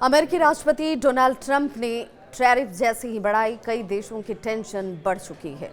अमेरिकी राष्ट्रपति Donald Trump ने टैरिफ जैसे ही बढ़ाई, कई देशों की टेंशन बढ़ चुकी है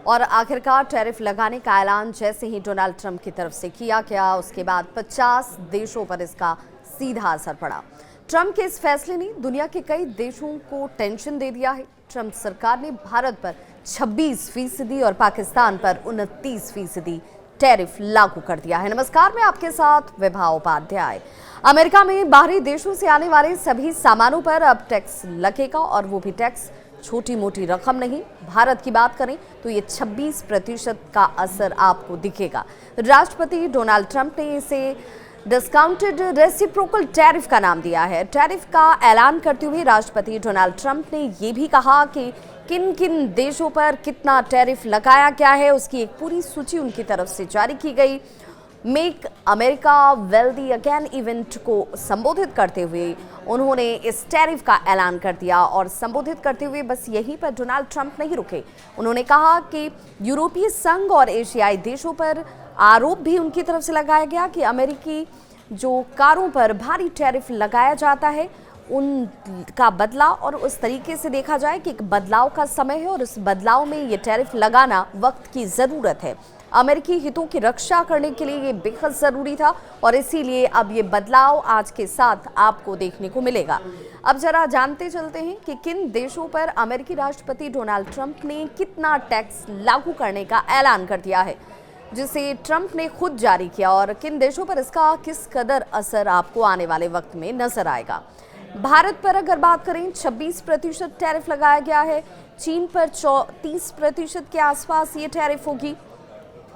और आखिरकार टैरिफ लगाने का ऐलान जैसे ही डोनाल्ड ट्रंप की तरफ से किया गया, उसके बाद 50 देशों पर इसका सीधा असर पड़ा। ट्रंप के इस फैसले ने दुनिया के कई देशों को टेंशन दे दिया है। ट्रंप सरकार ने भारत पर 26% और पाकिस्तान पर 29% टैरिफ लागू कर दिया है। नमस्कार, मैं आपके साथ विभा उपाध्याय। अमेरिका में बाहरी देशों से आने वाले सभी सामानों पर अब टैक्स लगेगा और वो भी टैक्स छोटी मोटी रकम नहीं। भारत की बात करें तो ये 26% का असर आपको दिखेगा। राष्ट्रपति डोनाल्ड ट्रंप ने इसे डिस्काउंटेड रेसिप्रोकल टैरिफ का नाम दिया है। टैरिफ का ऐलान करते हुए राष्ट्रपति डोनाल्ड ट्रंप ने ये भी कहा कि किन किन देशों पर कितना टैरिफ लगाया गया है, उसकी एक पूरी सूची उनकी तरफ से जारी की गई। Make America wealthy again event को संबोधित करते हुए उन्होंने इस टैरिफ का ऐलान कर दिया और संबोधित करते हुए बस यहीं पर डोनाल्ड ट्रंप नहीं रुके। उन्होंने कहा कि यूरोपीय संघ और एशियाई देशों पर आरोप भी उनकी तरफ से लगाया गया कि अमेरिकी जो कारों पर भारी टैरिफ लगाया जाता है उनका बदलाव, और उस तरीके से देखा जाए कि एक बदलाव का समय है और उस बदलाव में ये टैरिफ लगाना वक्त की ज़रूरत है। अमेरिकी हितों की रक्षा करने के लिए ये बेहद ज़रूरी था और इसीलिए अब ये बदलाव आज के साथ आपको देखने को मिलेगा। अब जरा जानते चलते हैं कि किन देशों पर अमेरिकी राष्ट्रपति डोनाल्ड ट्रंप ने कितना टैक्स लागू करने का ऐलान कर दिया है, जिसे ट्रंप ने खुद जारी किया, और किन देशों पर इसका किस कदर असर आपको आने वाले वक्त में नजर आएगा। भारत पर अगर बात करें 26% टैरिफ लगाया गया है। चीन पर 30% के आसपास ये टैरिफ होगी।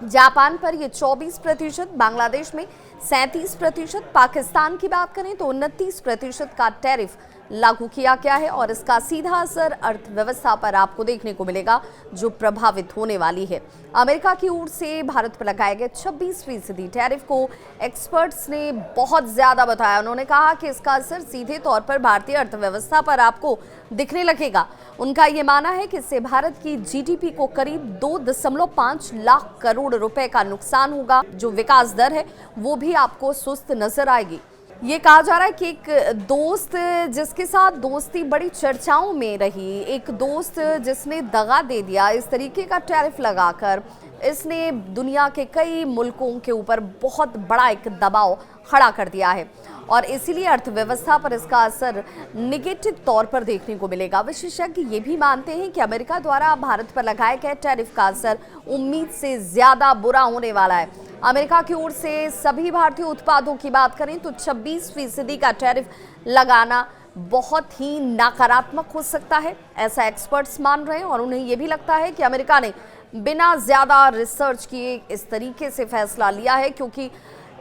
जापान पर ये 24%, बांग्लादेश में 37%, पाकिस्तान की बात करें तो 29% का टैरिफ लागू किया गया है और इसका सीधा असर अर्थव्यवस्था पर आपको देखने को मिलेगा, जो प्रभावित होने वाली है। अमेरिका की ओर से भारत पर लगाए गए 26% टैरिफ को एक्सपर्ट्स ने बहुत ज्यादा बताया। उन्होंने कहा कि इसका असर सीधे तौर पर भारतीय अर्थव्यवस्था पर आपको दिखने लगेगा। उनका ये मानना है कि इससे भारत की जीडीपी को करीब 2.5 लाख करोड़ रुपए का नुकसान होगा। जो विकास दर है वो भी आपको सुस्त नजर आएगी। ये कहा जा रहा है कि एक दोस्त जिसके साथ दोस्ती बड़ी चर्चाओं में रही, एक दोस्त जिसने दगा दे दिया, इस तरीके का टैरिफ लगाकर इसने दुनिया के कई मुल्कों के ऊपर बहुत बड़ा एक दबाव खड़ा कर दिया है और इसीलिए अर्थव्यवस्था पर इसका असर निगेटिव तौर पर देखने को मिलेगा। विशेषज्ञ ये भी मानते हैं कि अमेरिका द्वारा भारत पर लगाए गए टैरिफ का असर उम्मीद से ज्यादा बुरा होने वाला है। अमेरिका की ओर से सभी भारतीय उत्पादों की बात करें तो 26% का टैरिफ लगाना बहुत ही नकारात्मक हो सकता है, ऐसा एक्सपर्ट्स मान रहे हैं। और उन्हें यह भी लगता है कि अमेरिका ने बिना ज्यादा रिसर्च किए इस तरीके से फैसला लिया है, क्योंकि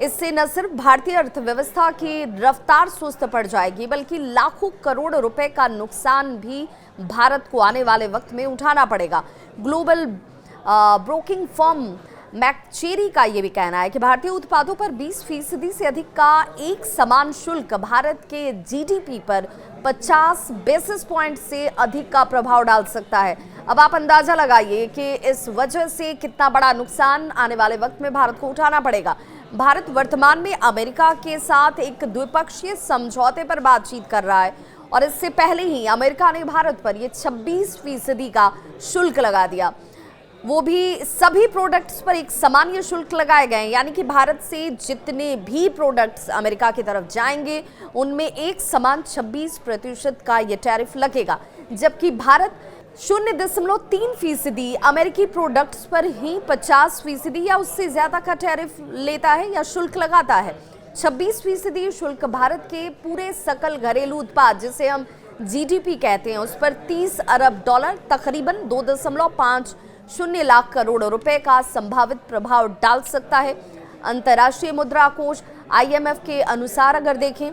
इससे न सिर्फ भारतीय अर्थव्यवस्था की रफ्तार सुस्त पड़ जाएगी, बल्कि लाखों करोड़ रुपए का नुकसान भी भारत को आने वाले वक्त में उठाना पड़ेगा। ग्लोबल ब्रोकिंग फर्म मैकचेरी का ये भी कहना है कि भारतीय उत्पादों पर 20% से अधिक का एक समान शुल्क भारत के जीडीपी पर 50 बेसिस पॉइंट से अधिक का प्रभाव डाल सकता है। अब आप अंदाजा लगाइए कि इस वजह से कितना बड़ा नुकसान आने वाले वक्त में भारत को उठाना पड़ेगा। भारत वर्तमान में अमेरिका के साथ एक द्विपक्षीय समझौते पर बातचीत कर रहा है और इससे पहले ही अमेरिका ने भारत पर यह 26% का शुल्क लगा दिया, वो भी सभी प्रोडक्ट्स पर एक सामान्य शुल्क लगाए गए हैं। यानी कि भारत से जितने भी प्रोडक्ट्स अमेरिका की तरफ जाएंगे उनमें एक समान 26% का ये टैरिफ लगेगा, जबकि भारत 0.3% अमेरिकी प्रोडक्ट्स पर ही 50% या उससे ज्यादा का टैरिफ लेता है या शुल्क लगाता है। 26% शुल्क भारत के पूरे सकल घरेलू उत्पाद, जिसे हम जीडीपी कहते हैं, उस पर 30 अरब डॉलर, तकरीबन 2.50 लाख करोड़ रुपए का संभावित प्रभाव डाल सकता है। अंतर्राष्ट्रीय मुद्रा कोष IMF के अनुसार अगर देखें,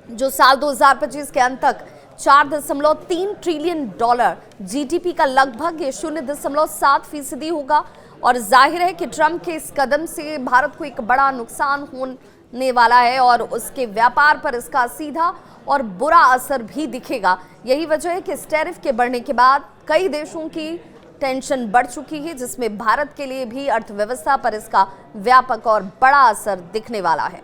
जो साल 2025 के अंत तक 4.3 ट्रिलियन डॉलर जीडीपी का लगभग 0.7% होगा। और जाहिर है कि ट्रंप के इस कदम से भारत को एक बड़ा नुकसान होने वाला है और उसके व्यापार पर इसका सीधा और बुरा असर भी दिखेगा। यही वजह है कि इस टैरिफ के बढ़ने के बाद कई देशों की टेंशन बढ़ चुकी है, जिसमें भारत के लिए भी अर्थव्यवस्था पर इसका व्यापक और बड़ा असर दिखने वाला है।